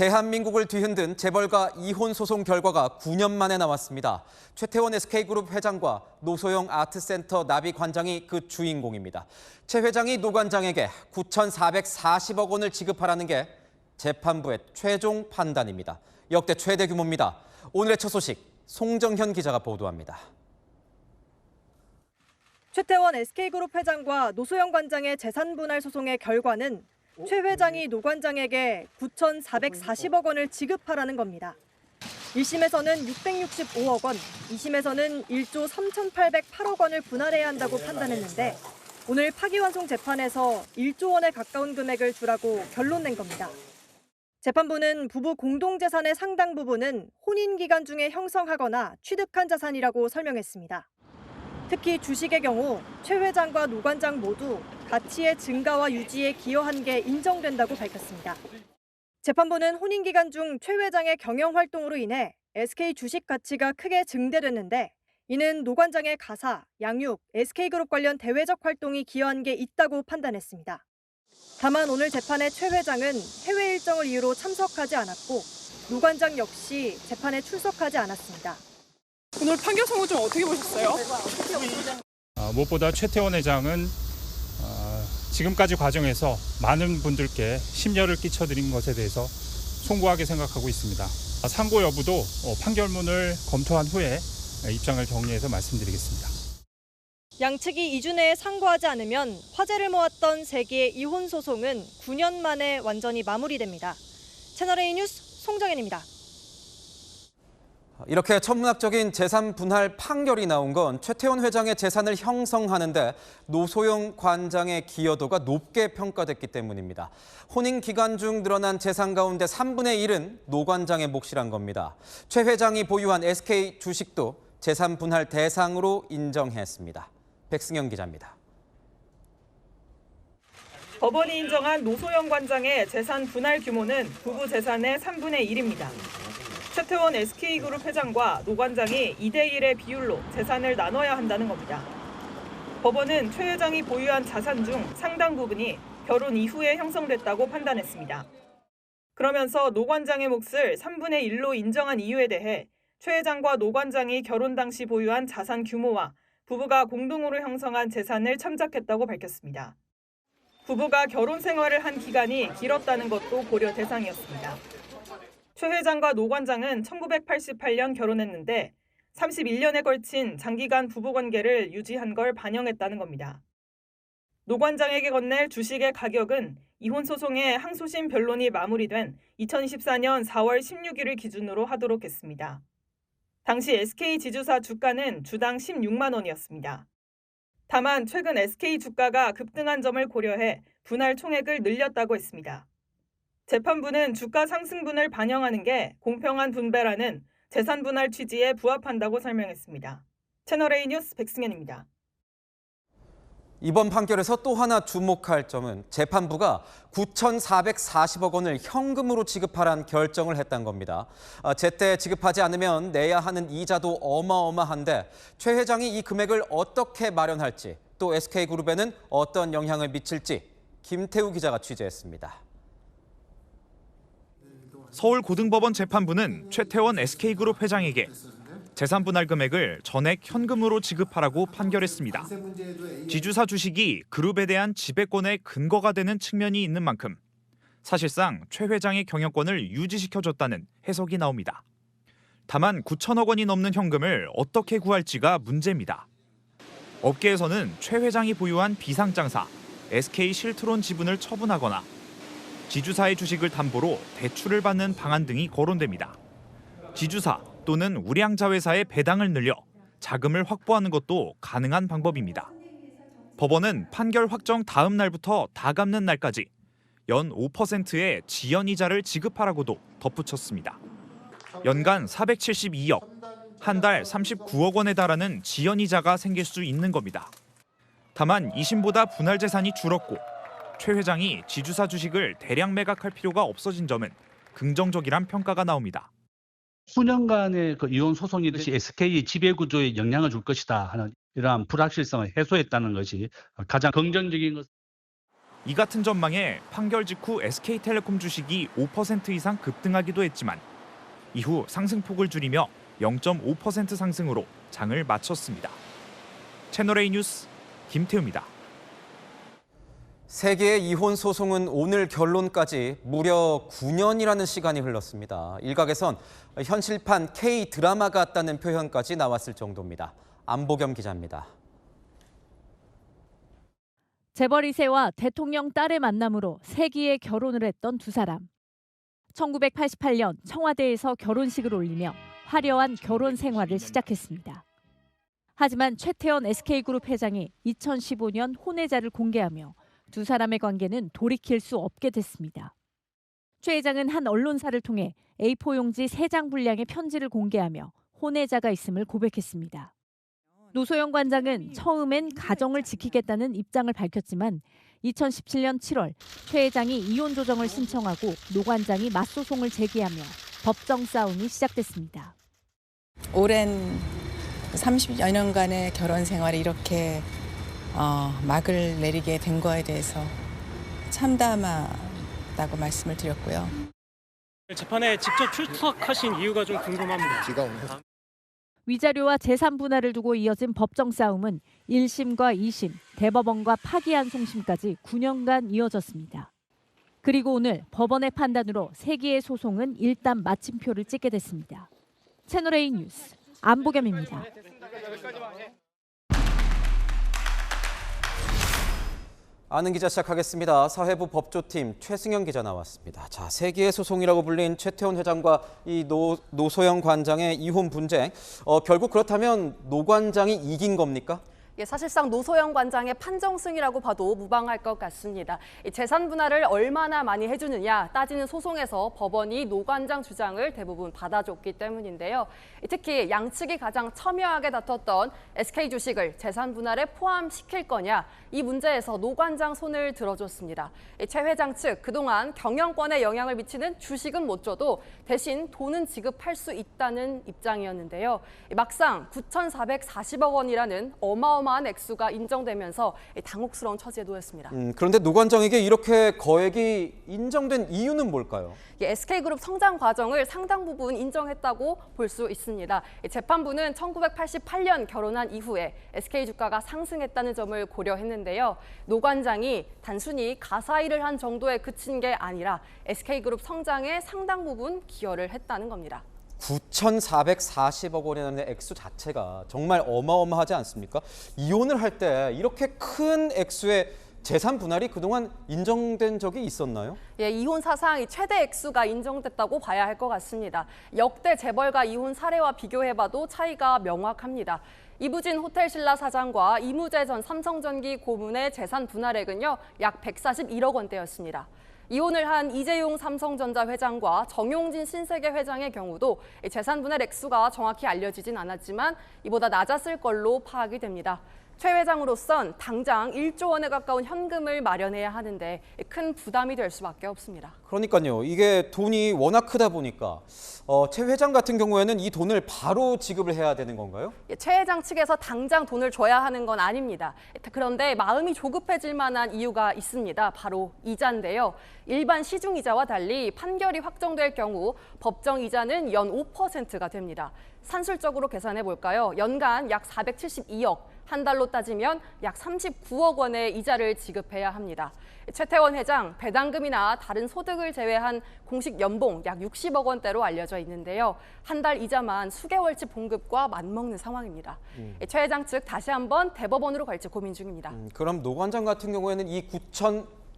대한민국을 뒤흔든 재벌가 이혼 소송 결과가 9년 만에 나왔습니다. 최태원 SK그룹 회장과 노소영 아트센터 나비 관장이 그 주인공입니다. 최 회장이 노 관장에게 9,440억 원을 지급하라는 게 재판부의 최종 판단입니다. 역대 최대 규모입니다. 오늘의 첫 소식, 송정현 기자가 보도합니다. 최태원 SK그룹 회장과 노소영 관장의 재산 분할 소송의 결과는 최 회장이 노 관장에게 9,440억 원을 지급하라는 겁니다. 1심에서는 665억 원, 2심에서는 1조 3,808억 원을 분할해야 한다고 판단했는데 오늘 파기환송 재판에서 1조 원에 가까운 금액을 주라고 결론 낸 겁니다. 재판부는 부부 공동재산의 상당 부분은 혼인 기간 중에 형성하거나 취득한 자산이라고 설명했습니다. 특히 주식의 경우 최 회장과 노 관장 모두 가치의 증가와 유지에 기여한 게 인정된다고 밝혔습니다. 재판부는 혼인 기간 중 최 회장의 경영 활동으로 인해 SK 주식 가치가 크게 증대됐는데 이는 노 관장의 가사, 양육, SK그룹 관련 대외적 활동이 기여한 게 있다고 판단했습니다. 다만 오늘 재판의 최 회장은 해외 일정을 이유로 참석하지 않았고 노 관장 역시 재판에 출석하지 않았습니다. 오늘 판결 선고 좀 어떻게 보셨어요? 무엇보다 최태원 회장은 지금까지 과정에서 많은 분들께 심려를 끼쳐드린 것에 대해서 송구하게 생각하고 있습니다. 상고 여부도 판결문을 검토한 후에 입장을 정리해서 말씀드리겠습니다. 양측이 2주 내에 상고하지 않으면 화제를 모았던 세 개의 이혼 소송은 9년 만에 완전히 마무리됩니다. 채널A 뉴스 송정현입니다. 이렇게 천문학적인 재산 분할 판결이 나온 건 최태원 회장의 재산을 형성하는데 노소영 관장의 기여도가 높게 평가됐기 때문입니다. 혼인 기간 중 늘어난 재산 가운데 3분의 1은 노 관장의 몫이란 겁니다. 최 회장이 보유한 SK 주식도 재산 분할 대상으로 인정했습니다. 백승현 기자입니다. 법원이 인정한 노소영 관장의 재산 분할 규모는 부부 재산의 3분의 1입니다. 최태원 SK그룹 회장과 노 관장이 2대1의 비율로 재산을 나눠야 한다는 겁니다. 법원은 최 회장이 보유한 자산 중 상당 부분이 결혼 이후에 형성됐다고 판단했습니다. 그러면서 노 관장의 몫을 3분의 1로 인정한 이유에 대해 최 회장과 노 관장이 결혼 당시 보유한 자산 규모와 부부가 공동으로 형성한 재산을 참작했다고 밝혔습니다. 부부가 결혼 생활을 한 기간이 길었다는 것도 고려 대상이었습니다. 최 회장과 노 관장은 1988년 결혼했는데 31년에 걸친 장기간 부부관계를 유지한 걸 반영했다는 겁니다. 노 관장에게 건넬 주식의 가격은 이혼 소송의 항소심 변론이 마무리된 2024년 4월 16일을 기준으로 하도록 했습니다. 당시 SK 지주사 주가는 주당 16만 원이었습니다. 다만 최근 SK 주가가 급등한 점을 고려해 분할 총액을 늘렸다고 했습니다. 재판부는 주가 상승분을 반영하는 게 공평한 분배라는 재산 분할 취지에 부합한다고 설명했습니다. 채널A 뉴스 백승현입니다. 이번 판결에서 또 하나 주목할 점은 재판부가 9,440억 원을 현금으로 지급하라는 결정을 했다는 겁니다. 제때 지급하지 않으면 내야 하는 이자도 어마어마한데 최 회장이 이 금액을 어떻게 마련할지 또 SK그룹에는 어떤 영향을 미칠지 김태우 기자가 취재했습니다. 서울고등법원 재판부는 최태원 SK그룹 회장에게 재산 분할 금액을 전액 현금으로 지급하라고 판결했습니다. 지주사 주식이 그룹에 대한 지배권의 근거가 되는 측면이 있는 만큼 사실상 최 회장의 경영권을 유지시켜줬다는 해석이 나옵니다. 다만 9천억 원이 넘는 현금을 어떻게 구할지가 문제입니다. 업계에서는 최 회장이 보유한 비상장사 SK 실트론 지분을 처분하거나 지주사의 주식을 담보로 대출을 받는 방안 등이 거론됩니다. 지주사 또는 우량자회사의 배당을 늘려 자금을 확보하는 것도 가능한 방법입니다. 법원은 판결 확정 다음 날부터 다 갚는 날까지 연 5%의 지연이자를 지급하라고도 덧붙였습니다. 연간 472억, 한 달 39억 원에 달하는 지연이자가 생길 수 있는 겁니다. 다만 2심보다 분할 재산이 줄었고 최 회장이 지주사 주식을 대량 매각할 필요가 없어진 점은 긍정적이란 평가가 나옵니다. 수년간의 이혼 소송이 SK 지배 구조에 영향을 줄 것이다 하는 이러한 불확실성을 해소했다는 것이 가장 긍정적인 것. 이 같은 전망에 판결 직후 SK텔레콤 주식이 5% 이상 급등하기도 했지만 이후 상승폭을 줄이며 0.5% 상승으로 장을 마쳤습니다. 채널A 뉴스 김태우입니다. 세 개의 이혼 소송은 오늘 결론까지 무려 9년이라는 시간이 흘렀습니다. 일각에선 현실판 K-드라마 같다는 표현까지 나왔을 정도입니다. 안보겸 기자입니다. 재벌 2세와 대통령 딸의 만남으로 세기의 결혼을 했던 두 사람. 1988년 청와대에서 결혼식을 올리며 화려한 결혼 생활을 시작했습니다. 하지만 최태원 SK그룹 회장이 2015년 혼외자를 공개하며 두 사람의 관계는 돌이킬 수 없게 됐습니다. 최 회장은 한 언론사를 통해 A4 용지 3장 분량의 편지를 공개하며 혼외자가 있음을 고백했습니다. 노소영 관장은 처음엔 가정을 지키겠다는 입장을 밝혔지만 2017년 7월 최 회장이 이혼 조정을 신청하고 노 관장이 맞소송을 제기하며 법정 싸움이 시작됐습니다. 오랜 30여 년간의 결혼 생활이 이렇게 막을 내리게 된 거에 대해서 참담하다고 말씀을 드렸고요. 재판에 직접 출석하신 이유가 좀 궁금합니다. 위자료와 재산 분할을 두고 이어진 법정 싸움은 1심과 2심, 대법원과 파기환송심까지 9년간 이어졌습니다. 그리고 오늘 법원의 판단으로 세 개의 소송은 일단 마침표를 찍게 됐습니다. 채널A 뉴스 안보겸입니다. 아는 기자 시작하겠습니다. 사회부 법조팀 최승현 기자 나왔습니다. 자, 세 개의 소송이라고 불린 최태원 회장과 이 노소영 관장의 이혼 분쟁. 결국 그렇다면 노 관장이 이긴 겁니까? 예, 사실상 노소영 관장의 판정승이라고 봐도 무방할 것 같습니다. 재산 분할을 얼마나 많이 해주느냐 따지는 소송에서 법원이 노 관장 주장을 대부분 받아줬기 때문인데요. 특히 양측이 가장 첨예하게 다퉜던 SK 주식을 재산 분할에 포함시킬 거냐 이 문제에서 노 관장 손을 들어줬습니다. 최 회장 측 그동안 경영권에 영향을 미치는 주식은 못 줘도 대신 돈은 지급할 수 있다는 입장이었는데요. 막상 9,440억 원이라는 어마어마한 액수가 인정되면서 당혹스러운 처지에 놓였습니다. 그런데 노 관장에게 이렇게 거액이 인정된 이유는 뭘까요? SK그룹 성장 과정을 상당 부분 인정했다고 볼 수 있습니다. 재판부는 1988년 결혼한 이후에 SK 주가가 상승했다는 점을 고려했는데요. 노 관장이 단순히 가사일을 한 정도에 그친 게 아니라 SK그룹 성장에 상당 부분 기여를 했다는 겁니다. 9,440억 원이라는 액수 자체가 정말 어마어마하지 않습니까? 이혼을 할 때 이렇게 큰 액수의 재산 분할이 그동안 인정된 적이 있었나요? 예, 이혼 사상 최대 액수가 인정됐다고 봐야 할 것 같습니다. 역대 재벌가 이혼 사례와 비교해봐도 차이가 명확합니다. 이부진 호텔신라 사장과 이무재 전 삼성전기 고문의 재산 분할액은요, 약 141억 원대였습니다. 이혼을 한 이재용 삼성전자 회장과 정용진 신세계 회장의 경우도 재산 분할 액수가 정확히 알려지진 않았지만 이보다 낮았을 걸로 파악이 됩니다. 최 회장으로선 당장 1조 원에 가까운 현금을 마련해야 하는데 큰 부담이 될 수밖에 없습니다. 그러니까요. 이게 돈이 워낙 크다 보니까 최 회장 같은 경우에는 이 돈을 바로 지급을 해야 되는 건가요? 최 회장 측에서 당장 돈을 줘야 하는 건 아닙니다. 그런데 마음이 조급해질 만한 이유가 있습니다. 바로 이자인데요. 일반 시중이자와 달리 판결이 확정될 경우 법정 이자는 연 5%가 됩니다. 산술적으로 계산해 볼까요? 연간 약 472억, 한 달로 따지면 약 39억 원의 이자를 지급해야 합니다. 최태원 회장, 배당금이나 다른 소득을 제외한 공식 연봉 약 60억 원대로 알려져 있는데요. 한 달 이자만 수개월치 봉급과 맞먹는 상황입니다. 최 회장 측 다시 한번 대법원으로 갈지 고민 중입니다. 그럼 노 관장 같은 경우에는 이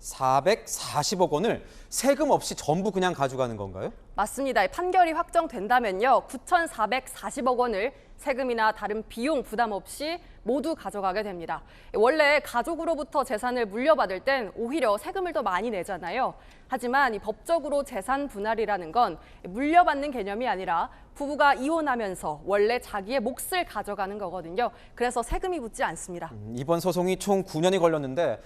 9,440억 원을 세금 없이 전부 그냥 가져가는 건가요? 맞습니다. 판결이 확정된다면요. 9,440억 원을 세금이나 다른 비용 부담 없이 모두 가져가게 됩니다. 원래 가족으로부터 재산을 물려받을 땐 오히려 세금을 더 많이 내잖아요. 하지만 이 법적으로 재산 분할이라는 건 물려받는 개념이 아니라 부부가 이혼하면서 원래 자기의 몫을 가져가는 거거든요. 그래서 세금이 붙지 않습니다. 이번 소송이 총 9년이 걸렸는데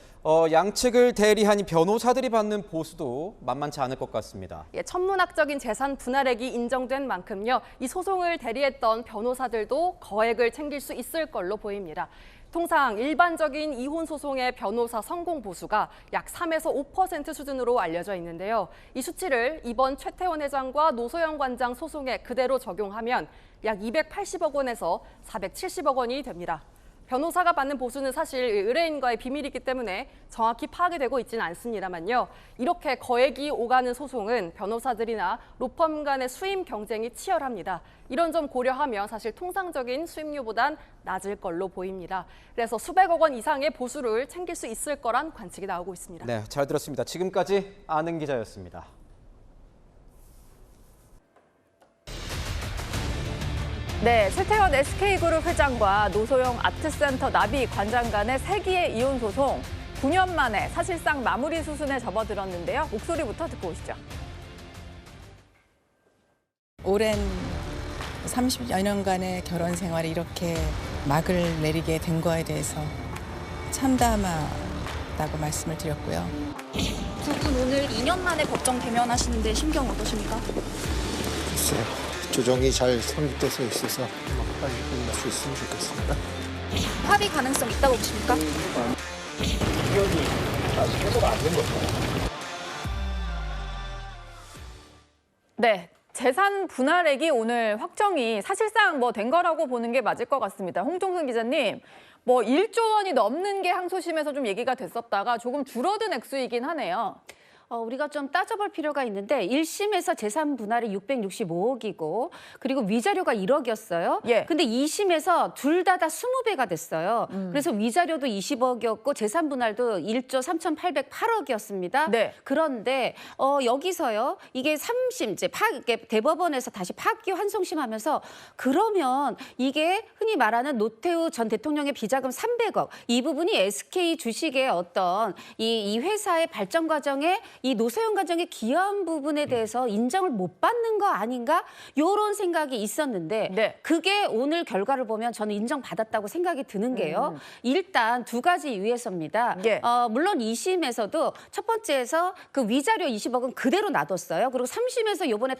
양측을 대리한 변호사들이 받는 보수도 만만치 않을 것 같습니다. 예, 천문학적인 재산 분할액이 인정된 만큼요. 이 소송을 대리했던 변호사들도 거액을 챙길 수 있을 걸로 보입니다. 통상 일반적인 이혼 소송의 변호사 성공 보수가 약 3에서 5% 수준으로 알려져 있는데요. 이 수치를 이번 최태원 회장과 노소영 관장 소송에 그대로 적용하면 약 280억 원에서 470억 원이 됩니다. 변호사가 받는 보수는 사실 의뢰인과의 비밀이기 때문에 정확히 파악이 되고 있지는 않습니다만요. 이렇게 거액이 오가는 소송은 변호사들이나 로펌 간의 수임 경쟁이 치열합니다. 이런 점 고려하면 사실 통상적인 수임료보단 낮을 걸로 보입니다. 그래서 수백억 원 이상의 보수를 챙길 수 있을 거란 관측이 나오고 있습니다. 네, 잘 들었습니다. 지금까지 아는 기자였습니다. 네, 최태원 SK그룹 회장과 노소영 아트센터 나비 관장 간의 세기의 이혼 소송 9년 만에 사실상 마무리 수순에 접어들었는데요. 목소리부터 듣고 오시죠. 오랜 30여 년간의 결혼 생활이 이렇게 막을 내리게 된 거에 대해서 참담하다고 말씀을 드렸고요. 두 분 오늘 2년 만에 법정 대면하시는데 심경 어떠십니까? 글쎄요. 조정이 잘 성립돼서 있어서 빨리 끝날 수 있으면 좋겠습니다. 합의 가능성 있다고 보십니까? 의견이 아직 해석 안 된 거죠. 네, 재산 분할액이 오늘 확정이 사실상 된 거라고 보는 게 맞을 것 같습니다. 홍종순 기자님, 1조 원이 넘는 게 항소심에서 좀 얘기가 됐었다가 조금 줄어든 액수이긴 하네요. 우리가 좀 따져볼 필요가 있는데 1심에서 재산 분할이 665억이고 그리고 위자료가 1억이었어요. 예. 근데 2심에서 둘 다 20배가 됐어요. 그래서 위자료도 20억이었고 재산 분할도 1조 3,808억이었습니다. 네. 그런데 여기서요. 이게 3심 이제 대법원에서 다시 파기 환송심하면서 그러면 이게 흔히 말하는 노태우 전 대통령의 비자금 300억 이 부분이 SK 주식의 어떤 이 회사의 발전 과정에 이 노소영 관장의 기여한 부분에 대해서 인정을 못 받는 거 아닌가? 이런 생각이 있었는데 네. 그게 오늘 결과를 보면 저는 인정받았다고 생각이 드는 게요. 일단 두 가지 이유에서입니다. 예. 물론 2심에서도 첫 번째에서 그 위자료 20억은 그대로 놔뒀어요. 그리고 3심에서 이번에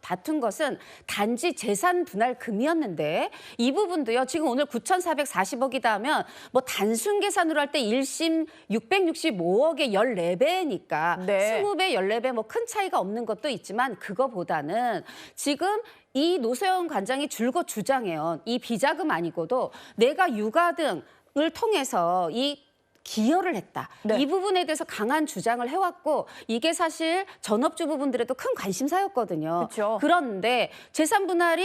다툰 것은 단지 재산 분할금이었는데 이 부분도요. 지금 오늘 9,440억이다 하면 단순 계산으로 할 때 1심 665억의 14배니까 네. 20배, 14배 큰 차이가 없는 것도 있지만 그거보다는 지금 이 노소영 관장이 줄곧 주장해온 이 비자금 아니고도 내가 육아 등을 통해서 이 기여를 했다. 네. 이 부분에 대해서 강한 주장을 해왔고 이게 사실 전업주부분들에도 큰 관심사였거든요. 그렇죠. 그런데 재산 분할이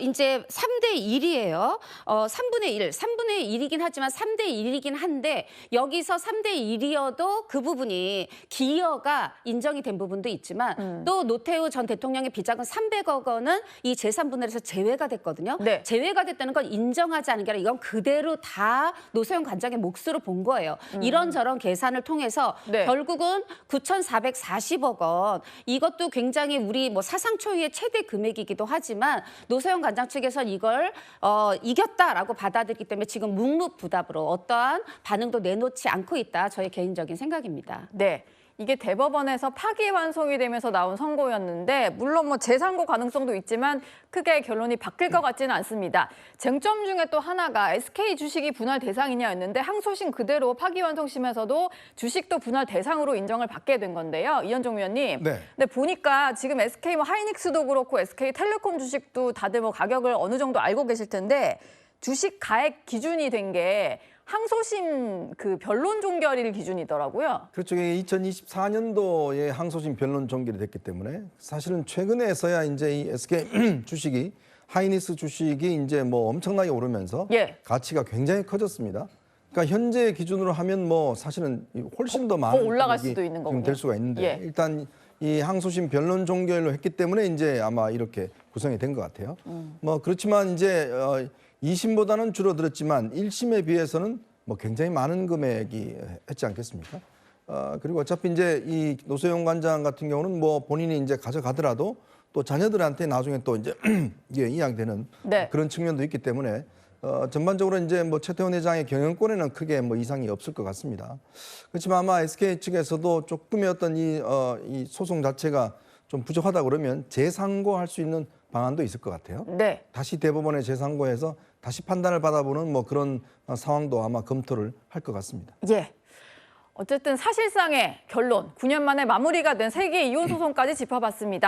이제 3대 1이에요. 3분의 1이긴 하지만 3대 1이긴 한데 여기서 3대 1이어도 그 부분이 기여가 인정이 된 부분도 있지만 또 노태우 전 대통령의 비자금 300억 원은 이 재산 분할에서 제외가 됐거든요. 네. 제외가 됐다는 건 인정하지 않은 게 아니라 이건 그대로 다 노소영 관장의 몫으로 본 거예요. 이런저런 계산을 통해서 네. 결국은 9,440억 원 이것도 굉장히 우리 사상 초유의 최대 금액이기도 하지만 노소영 관장 측에서는 이걸 이겼다라고 받아들이기 때문에 지금 묵묵부답으로 어떠한 반응도 내놓지 않고 있다. 저의 개인적인 생각입니다. 네. 이게 대법원에서 파기환송이 되면서 나온 선고였는데 물론 재상고 가능성도 있지만 크게 결론이 바뀔 것 같지는 않습니다. 쟁점 중에 또 하나가 SK 주식이 분할 대상이냐였는데 항소심 그대로 파기환송심에서도 주식도 분할 대상으로 인정을 받게 된 건데요. 이현종 위원님. 네. 근데 보니까 지금 SK 하이닉스도 그렇고 SK텔레콤 주식도 다들 가격을 어느 정도 알고 계실 텐데 주식 가액 기준이 된 게 항소심 변론 종결일 기준이더라고요. 그렇죠. 2024년도에 항소심 변론 종결이 됐기 때문에 사실은 최근에서야 이제 이 SK 주식이 하이닉스 주식이 이제 엄청나게 오르면서 예. 가치가 굉장히 커졌습니다. 그러니까 현재 기준으로 하면 사실은 훨씬 더 많은 올라갈 수도 있는 거군요. 될 수가 있는데 예. 일단 이 항소심 변론 종결로 했기 때문에 이제 아마 이렇게 구성이 된 것 같아요. 그렇지만 이제 2심보다는 줄어들었지만 1심에 비해서는 굉장히 많은 금액이 했지 않겠습니까? 그리고 어차피 이제 이 노소영 관장 같은 경우는 본인이 이제 가져가더라도 또 자녀들한테 나중에 또 이제 이게 이양되는 네. 그런 측면도 있기 때문에 전반적으로 이제 최태원 회장의 경영권에는 크게 이상이 없을 것 같습니다. 그렇지만 아마 SK 측에서도 조금의 어떤 이 소송 자체가 좀 부족하다 그러면 재상고할 수 있는 방안도 있을 것 같아요. 네. 다시 대법원에 재상고해서 다시 판단을 받아보는 뭐 그런 상황도 아마 검토를 할 것 같습니다. 예. 어쨌든 사실상의 결론, 9년 만에 마무리가 된 3개의 이혼 소송까지 짚어봤습니다.